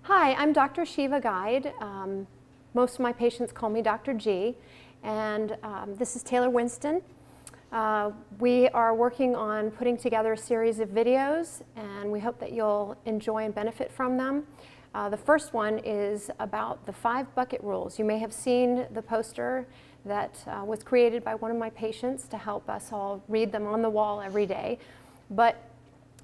Hi, I'm Dr. Shiva Guide. Most of my patients call me Dr. G, and this is Taylor Winston. We are working on putting together a series of videos, and we hope that you'll enjoy and benefit from them. The first one is about the 5 bucket rules. You may have seen the poster that was created by one of my patients to help us all read them on the wall every day. But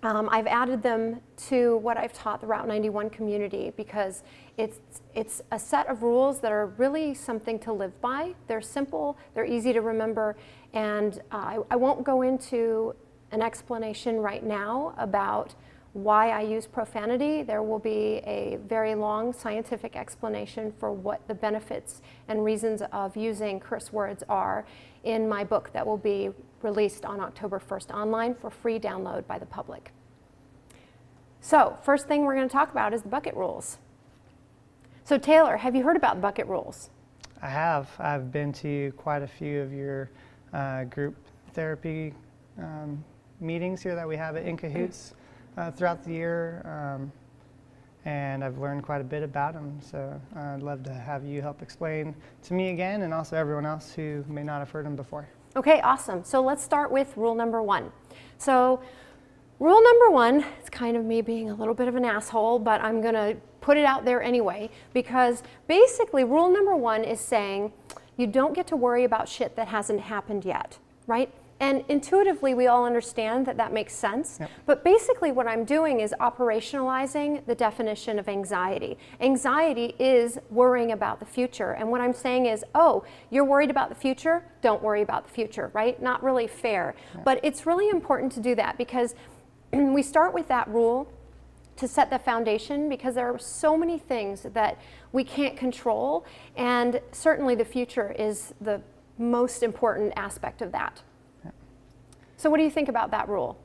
I've added them to what I've taught the Route 91 community because it's a set of rules that are really something to live by. They're simple, they're easy to remember, and I won't go into an explanation right now about why I use profanity. There will be a very long scientific explanation for what the benefits and reasons of using curse words are in my book that will be released on October 1st online for free download by the public. So, first thing we're going to talk about is the bucket rules. So Taylor, have you heard about the bucket rules? I have. I've been to quite a few of your group therapy meetings here that we have at In Cahoots throughout the year, and I've learned quite a bit about them. So I'd love to have you help explain to me again, and also everyone else who may not have heard them before. Okay, awesome. So let's start with rule number 1. So rule number 1, it's kind of me being a little bit of an asshole, but I'm going to put it out there anyway, because basically rule number 1 is saying you don't get to worry about shit that hasn't happened yet, right? And intuitively we all understand that that makes sense, Yep. But basically what I'm doing is operationalizing the definition of anxiety. Anxiety is worrying about the future, and what I'm saying is, oh, you're worried about the future? Don't worry about the future, right? Not really fair, Yep. But it's really important to do that because we start with that rule to set the foundation, because there are so many things that we can't control, and certainly the future is the most important aspect of that. Yep. So what do you think about that rule?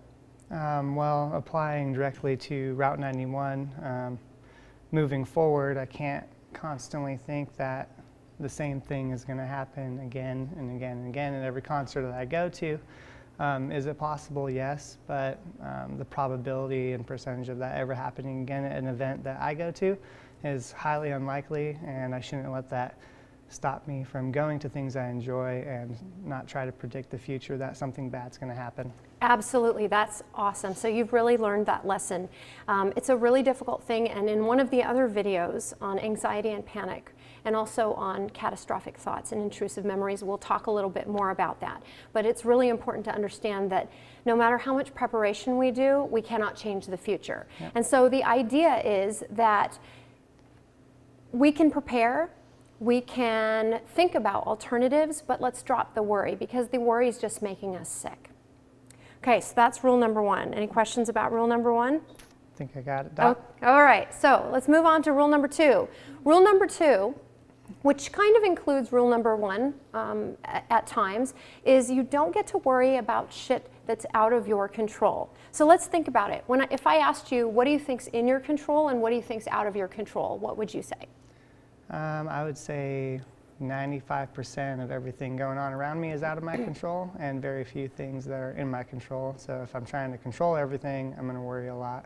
Well, applying directly to Route 91, moving forward, I can't constantly think that the same thing is going to happen again and again and again at every concert that I go to. Is it possible? Yes, but the probability and percentage of that ever happening again at an event that I go to is highly unlikely, and I shouldn't let that stop me from going to things I enjoy and not try to predict the future that something bad's going to happen. Absolutely, that's awesome. So you've really learned that lesson. It's a really difficult thing, and in one of the other videos on anxiety and panic, and also on catastrophic thoughts and intrusive memories, we'll talk a little bit more about that. But it's really important to understand that no matter how much preparation we do, we cannot change the future. Yep. And so the idea is that we can prepare, we can think about alternatives, but let's drop the worry, because the worry is just making us sick. Okay, so that's rule number 1. Any questions about rule number 1? I think I got it, Doc. Oh, all right, so let's move on to rule number 2. Rule number 2, which kind of includes rule number 1 at times, is you don't get to worry about shit that's out of your control. So let's think about it. If I asked you, what do you think's in your control and what do you think's out of your control, what would you say? I would say 95% of everything going on around me is out of my control, and very few things that are in my control. So if I'm trying to control everything, I'm going to worry a lot,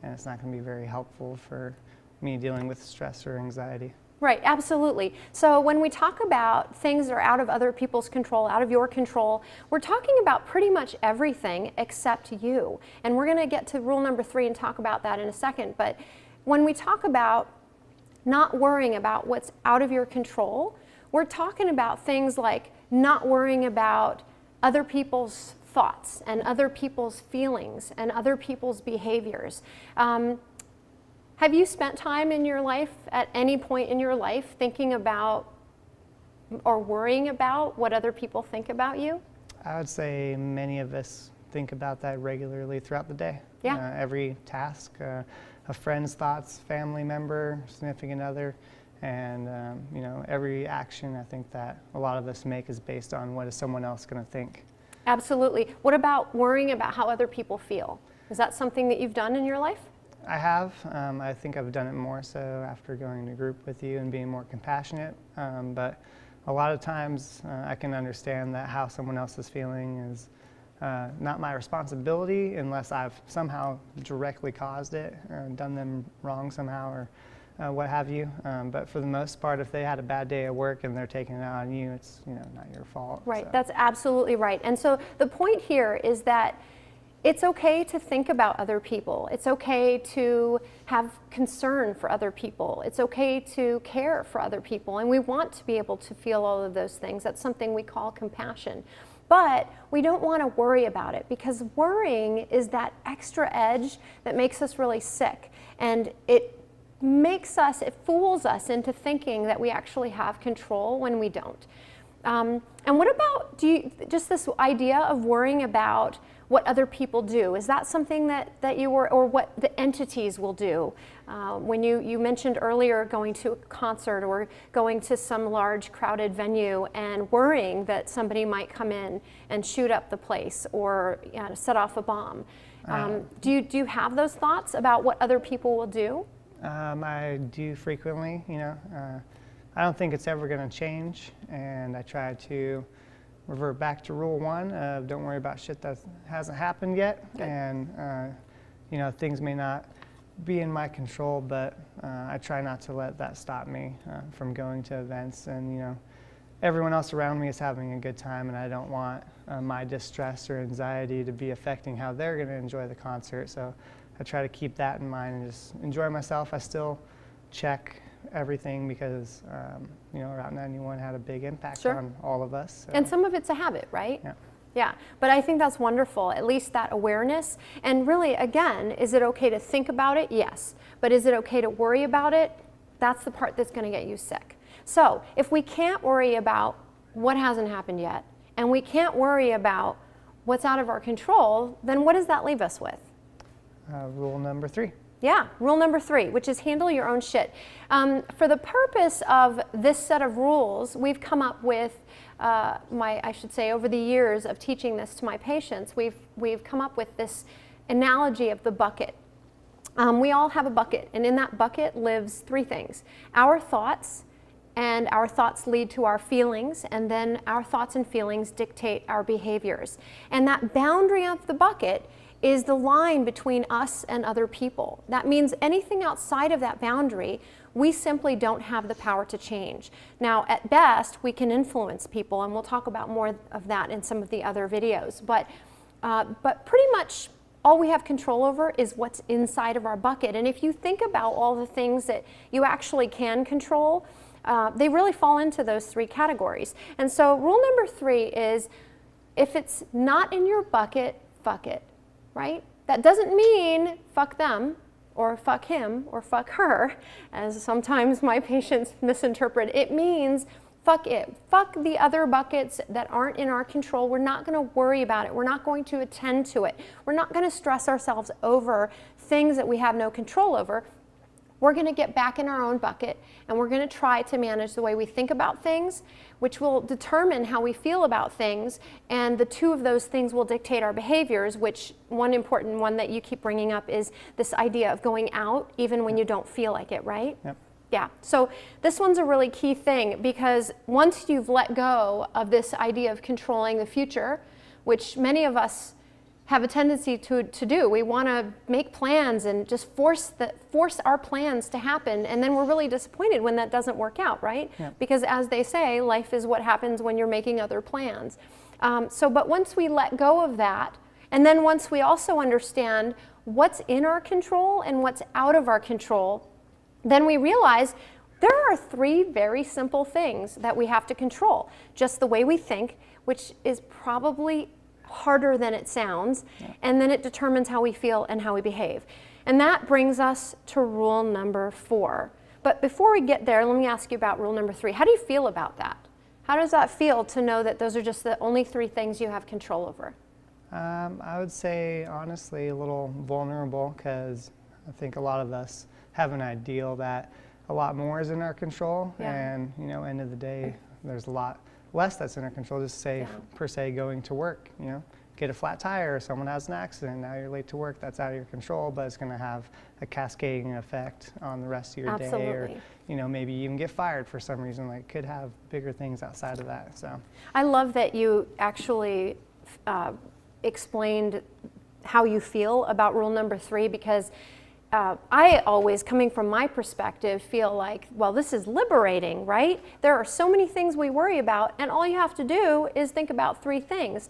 and it's not going to be very helpful for me dealing with stress or anxiety. Right, absolutely. So when we talk about things that are out of other people's control, out of your control, we're talking about pretty much everything except you. And we're going to get to rule number 3 and talk about that in a second. But when we talk about not worrying about what's out of your control, we're talking about things like not worrying about other people's thoughts and other people's feelings and other people's behaviors. Have you spent time in your life, at any point in your life, thinking about or worrying about what other people think about you? I would say many of us think about that regularly throughout the day. Yeah. Every task, a friend's thoughts, family member, significant other, and every action I think that a lot of us make is based on what is someone else going to think. Absolutely. What about worrying about how other people feel? Is that something that you've done in your life? I have. I think I've done it more so after going to group with you and being more compassionate. But a lot of times I can understand that how someone else is feeling is not my responsibility unless I've somehow directly caused it or done them wrong somehow or what have you. But for the most part, if they had a bad day at work and they're taking it out on you, it's not your fault. Right, so. that's absolutely right. And so the point here is that it's okay to think about other people. It's okay to have concern for other people. It's okay to care for other people. And we want to be able to feel all of those things. That's something we call compassion. But we don't want to worry about it, because worrying is that extra edge that makes us really sick. And it fools us into thinking that we actually have control when we don't. And what about just this idea of worrying about what other people do? Is that something that you were, or what the entities will do? When you mentioned earlier going to a concert or going to some large crowded venue and worrying that somebody might come in and shoot up the place or set off a bomb. Do you have those thoughts about what other people will do? I do frequently, I don't think it's ever going to change, and I try to revert back to rule 1 of don't worry about shit that hasn't happened yet. Good. And things may not be in my control, but I try not to let that stop me from going to events. And everyone else around me is having a good time, and I don't want my distress or anxiety to be affecting how they're going to enjoy the concert. So I try to keep that in mind and just enjoy myself. I still check everything because Route 91 had a big impact Sure. on all of us. So. And some of it's a habit, right? Yeah. Yeah, but I think that's wonderful, at least that awareness. And really, again, is it okay to think about it? Yes. But is it okay to worry about it? That's the part that's going to get you sick. So if we can't worry about what hasn't happened yet, and we can't worry about what's out of our control, then what does that leave us with? Rule number 3. Yeah, rule number 3, which is handle your own shit. For the purpose of this set of rules, we've come up with, I should say, over the years of teaching this to my patients, we've come up with this analogy of the bucket. We all have a bucket, and in that bucket lives 3 things. Our thoughts, and our thoughts lead to our feelings, and then our thoughts and feelings dictate our behaviors. And that boundary of the bucket is the line between us and other people. That means anything outside of that boundary, we simply don't have the power to change. Now, at best, we can influence people, and we'll talk about more of that in some of the other videos. But pretty much all we have control over is what's inside of our bucket. And if you think about all the things that you actually can control, they really fall into those 3 categories. And so rule number 3 is, if it's not in your bucket, fuck it. Right? That doesn't mean fuck them or fuck him or fuck her, as sometimes my patients misinterpret. It means fuck it. Fuck the other buckets that aren't in our control. We're not going to worry about it. We're not going to attend to it. We're not going to stress ourselves over things that we have no control over. We're going to get back in our own bucket, and we're going to try to manage the way we think about things, which will determine how we feel about things, and the 2 of those things will dictate our behaviors, which one important one that you keep bringing up is this idea of going out even when you don't feel like it, right? Yep. Yeah, so this one's a really key thing, because once you've let go of this idea of controlling the future, which many of us have a tendency to do. We want to make plans and just force our plans to happen, and then we're really disappointed when that doesn't work out, right? Yeah. Because as they say, life is what happens when you're making other plans. But once we let go of that, and then once we also understand what's in our control and what's out of our control, then we realize there are 3 very simple things that we have to control. Just the way we think, which is probably harder than it sounds, and then it determines how we feel and how we behave. And that brings us to rule number 4. But before we get there, let me ask you about rule number 3. How do you feel about that? How does that feel to know that those are just the only 3 things you have control over? I would say, honestly, a little vulnerable, because I think a lot of us have an ideal that a lot more is in our control, and end of the day, there's a lot less that's in our control. Just say, per se, going to work, get a flat tire, or someone has an accident, now you're late to work, that's out of your control, but it's going to have a cascading effect on the rest of your day, or maybe you even get fired for some reason. Like, could have bigger things outside of that. So I love that you actually explained how you feel about rule number 3, because I always, coming from my perspective, feel like, well, this is liberating, right? There are so many things we worry about, and all you have to do is think about 3 things.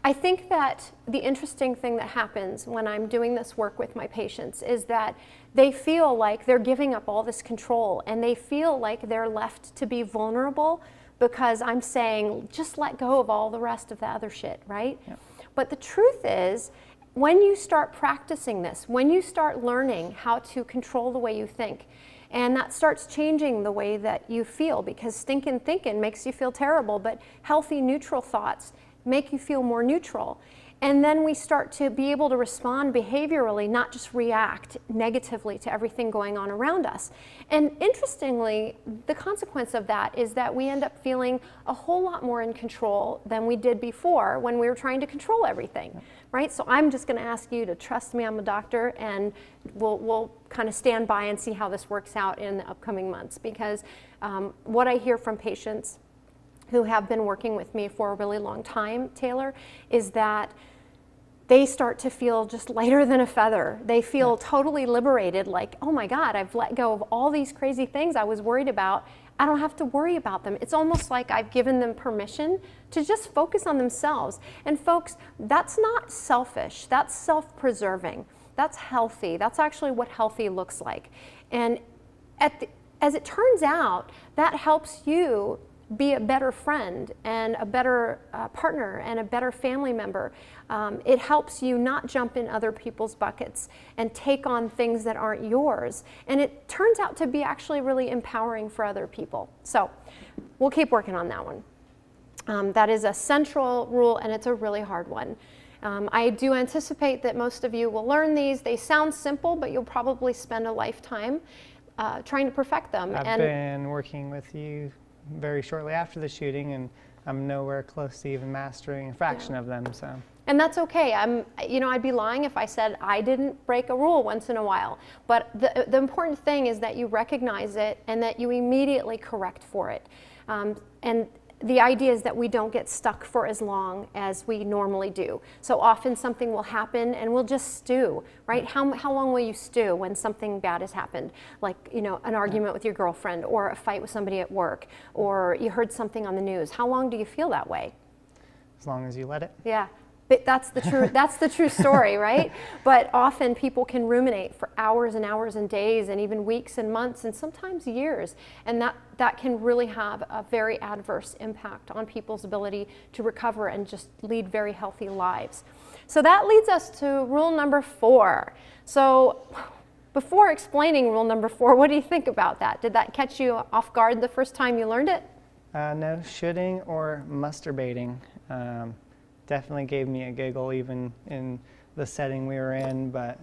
I think that the interesting thing that happens when I'm doing this work with my patients is that they feel like they're giving up all this control, and they feel like they're left to be vulnerable because I'm saying, just let go of all the rest of the other shit, right? Yep. But the truth is, when you start practicing this, when you start learning how to control the way you think, and that starts changing the way that you feel, because stinking thinking makes you feel terrible, but healthy, neutral thoughts make you feel more neutral. And then we start to be able to respond behaviorally, not just react negatively to everything going on around us. And interestingly, the consequence of that is that we end up feeling a whole lot more in control than we did before when we were trying to control everything, right? So I'm just going to ask you to trust me, I'm a doctor, and we'll kind of stand by and see how this works out in the upcoming months, because what I hear from patients who have been working with me for a really long time, Taylor, is that they start to feel just lighter than a feather. They feel totally liberated, like, oh my God, I've let go of all these crazy things I was worried about. I don't have to worry about them. It's almost like I've given them permission to just focus on themselves. And folks, that's not selfish, that's self-preserving. That's healthy. That's actually what healthy looks like. And as it turns out, that helps you be a better friend and a better partner and a better family member. It helps you not jump in other people's buckets and take on things that aren't yours. And it turns out to be actually really empowering for other people. So we'll keep working on that one. That is a central rule, and it's a really hard one. I do anticipate that most of you will learn these. They sound simple, but you'll probably spend a lifetime trying to perfect them. I've been working with you very shortly after the shooting, and I'm nowhere close to even mastering a fraction of them. So. And that's okay. I'd be lying if I said I didn't break a rule once in a while. But the important thing is that you recognize it and that you immediately correct for it. And the idea is that we don't get stuck for as long as we normally do. So often something will happen and we'll just stew, right? How long will you stew when something bad has happened? Like, an argument with your girlfriend, or a fight with somebody at work, or you heard something on the news. How long do you feel that way? As long as you let it. Yeah. But that's the true story, right? But often people can ruminate for hours and hours and days, and even weeks and months, and sometimes years. And that can really have a very adverse impact on people's ability to recover and just lead very healthy lives. So that leads us to rule number 4. So before explaining rule number 4, what do you think about that? Did that catch you off guard the first time you learned it? No shooting or masturbating. Definitely gave me a giggle even in the setting we were in, but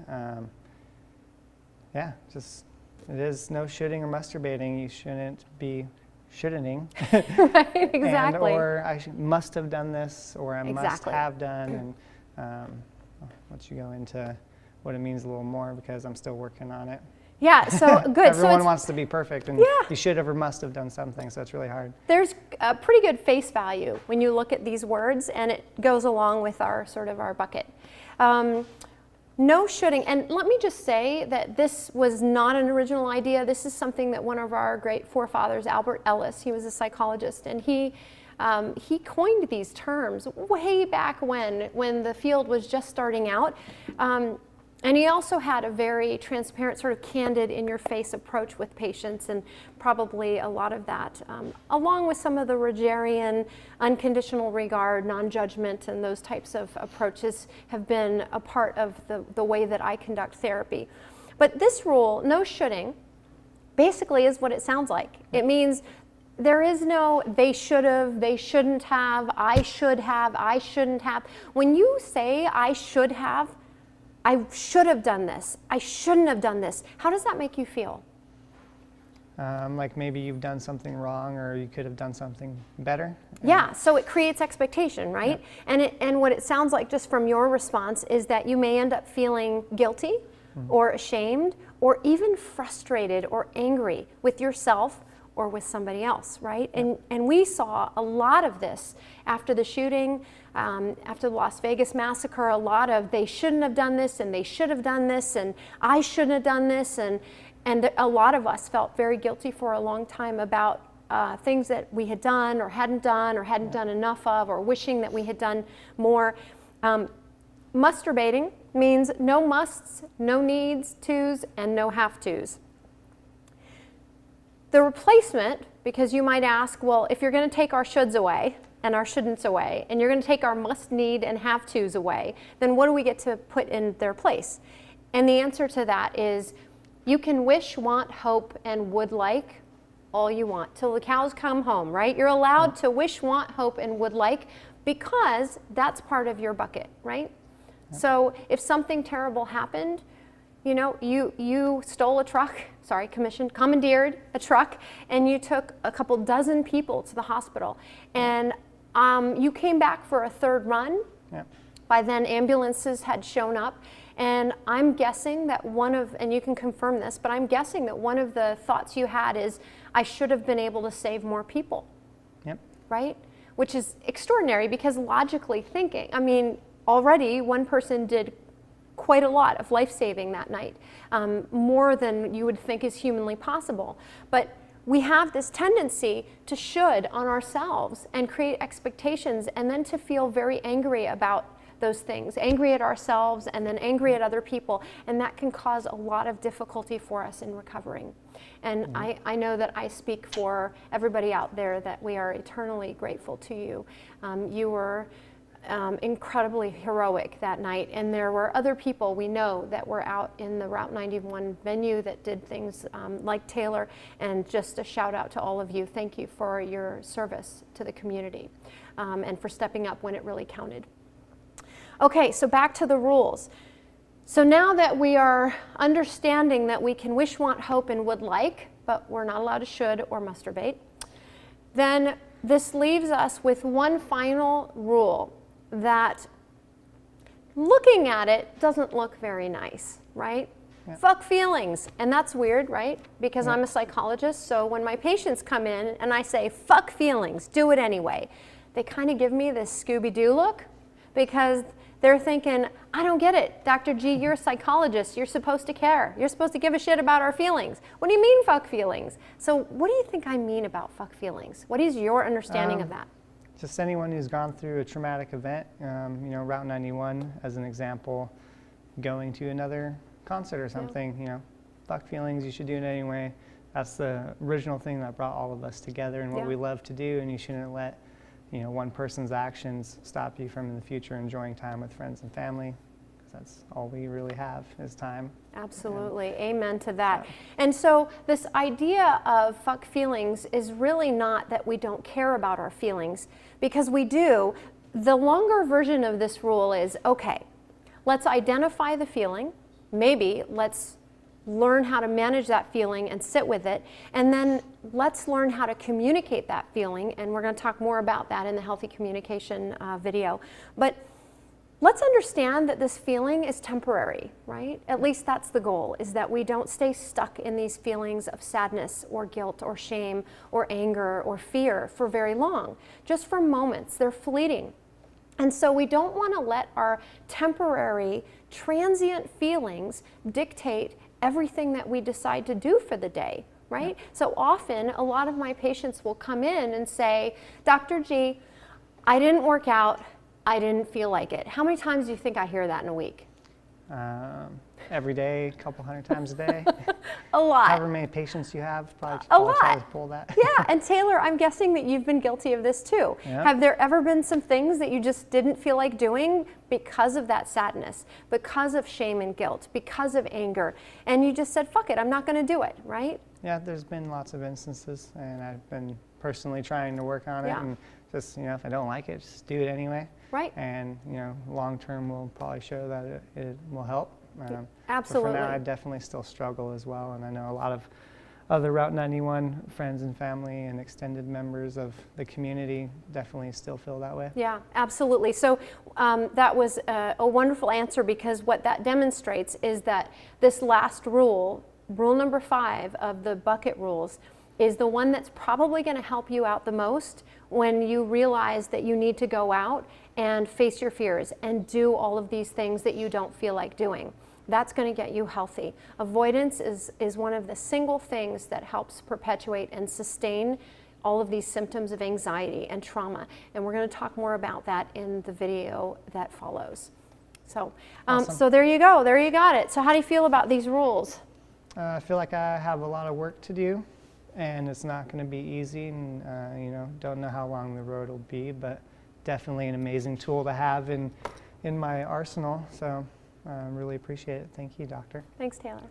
yeah, just it is no shooting or masturbating. You shouldn't be shooting. Right, exactly. And, or I must have done this, or I must have done, and I'll let you go into what it means a little more, because I'm still working on it. Yeah, so good. Everyone wants to be perfect, and you should have or must have done something, so it's really hard. There's a pretty good face value when you look at these words, and it goes along with our bucket. No shooting, and let me just say that this was not an original idea. This is something that one of our great forefathers, Albert Ellis, he was a psychologist, and he coined these terms way back when the field was just starting out. And he also had a very transparent, sort of candid, in-your-face approach with patients, and probably a lot of that, along with some of the Rogerian unconditional regard, non-judgment, and those types of approaches have been a part of the way that I conduct therapy. But this rule, no shoulding, basically is what it sounds like. It means there is no they should have, they shouldn't have, I should have, I shouldn't have. When you say I should have done this, I shouldn't have done this, how does that make you feel? Like maybe you've done something wrong, or you could have done something better. Yeah, so it creates expectation, right? Yeah. And what it sounds like just from your response is that you may end up feeling guilty or ashamed or even frustrated or angry with yourself or with somebody else, right? And we saw a lot of this after the shooting, after the Las Vegas massacre, a lot of they shouldn't have done this and they should have done this and I shouldn't have done this, and a lot of us felt very guilty for a long time about things that we had done or hadn't done enough of, or wishing that we had done more. Masturbating means no musts, no needs tos, and no have-tos. The replacement, because you might ask, well, if you're going to take our shoulds away and our shouldn'ts away, and you're going to take our must, need, and have-tos away, then what do we get to put in their place? And the answer to that is you can wish, want, hope, and would like all you want till the cows come home, right? You're allowed to wish, want, hope, and would like, because that's part of your bucket, right? So if something terrible happened, you know, you stole a truck, commandeered a truck, and you took a couple dozen people to the hospital, and you came back for a third run. By then ambulances had shown up, and I'm guessing that and you can confirm this, but I'm guessing that one of the thoughts you had is, I should have been able to save more people. Right? Which is extraordinary, because logically thinking, I mean, already one person did quite a lot of life-saving that night, more than you would think is humanly possible. But we have this tendency to should on ourselves and create expectations, and then to feel very angry about those things, angry at ourselves and then angry at other people, and that can cause a lot of difficulty for us in recovering. And I know that I speak for everybody out there that we are eternally grateful to you. You were incredibly heroic that night, and there were other people we know that were out in the Route 91 venue that did things like Taylor, and just a shout out to all of you. Thank you for your service to the community, and for stepping up when it really counted. Okay, so back to the rules. So now that we are understanding that we can wish, want, hope, and would like, but we're not allowed to should or masturbate, then this leaves us with one final rule that, looking at it, doesn't look very nice, right? Fuck feelings. And that's weird, right? Because I'm a psychologist, so when my patients come in and I say, fuck feelings, do it anyway, they kind of give me this Scooby-Doo look, because they're thinking, I don't get it. Dr. G, you're a psychologist. You're supposed to care. You're supposed to give a shit about our feelings. What do you mean, fuck feelings? So what do you think I mean about fuck feelings? What is your understanding of that? Just anyone who's gone through a traumatic event, you know, Route 91 as an example, going to another concert or something, you know, fuck feelings, you should do it anyway. That's the original thing that brought all of us together and what we love to do, and you shouldn't let, you know, one person's actions stop you from in the future enjoying time with friends and family, because that's all we really have is time. Absolutely. Amen to that. And so this idea of fuck feelings is really not that we don't care about our feelings, because we do. The longer version of this rule is, okay, let's identify the feeling. Maybe let's learn how to manage that feeling and sit with it, and then let's learn how to communicate that feeling, and we're going to talk more about that in the healthy communication video. But let's understand that this feeling is temporary, right? At least that's the goal, is that we don't stay stuck in these feelings of sadness or guilt or shame or anger or fear for very long, just for moments. They're fleeting. And so we don't want to let our temporary, transient feelings dictate everything that we decide to do for the day, right? So often, a lot of my patients will come in and say, Dr. G, I didn't work out, I didn't feel like it. How many times do you think I hear that in a week? Every day, a couple hundred times a day. A lot. However many patients you have, probably try to pull that. Yeah, and Taylor, I'm guessing that you've been guilty of this too. Yep. Have there ever been some things that you just didn't feel like doing because of that sadness, because of shame and guilt, because of anger, and you just said, fuck it, I'm not going to do it, right? Yeah, there's been lots of instances, and I've been personally trying to work on it, and just, you know, if I don't like it, just do it anyway. Right. And, you know, long term will probably show that it will help. Absolutely. But for now, I definitely still struggle as well, and I know a lot of other Route 91 friends and family and extended members of the community definitely still feel that way. Yeah, absolutely. So that was a wonderful answer, because what that demonstrates is that this last rule, rule number 5 of the bucket rules, is the one that's probably going to help you out the most when you realize that you need to go out and face your fears and do all of these things that you don't feel like doing. That's going to get you healthy. Avoidance is one of the single things that helps perpetuate and sustain all of these symptoms of anxiety and trauma. And we're going to talk more about that in the video that follows. So, Awesome. so there you go. There you got it. So how do you feel about these rules? I feel like I have a lot of work to do, and it's not going to be easy, and don't know how long the road will be, but definitely an amazing tool to have in my arsenal. So really appreciate it. Thank you, doctor. Thanks, Taylor.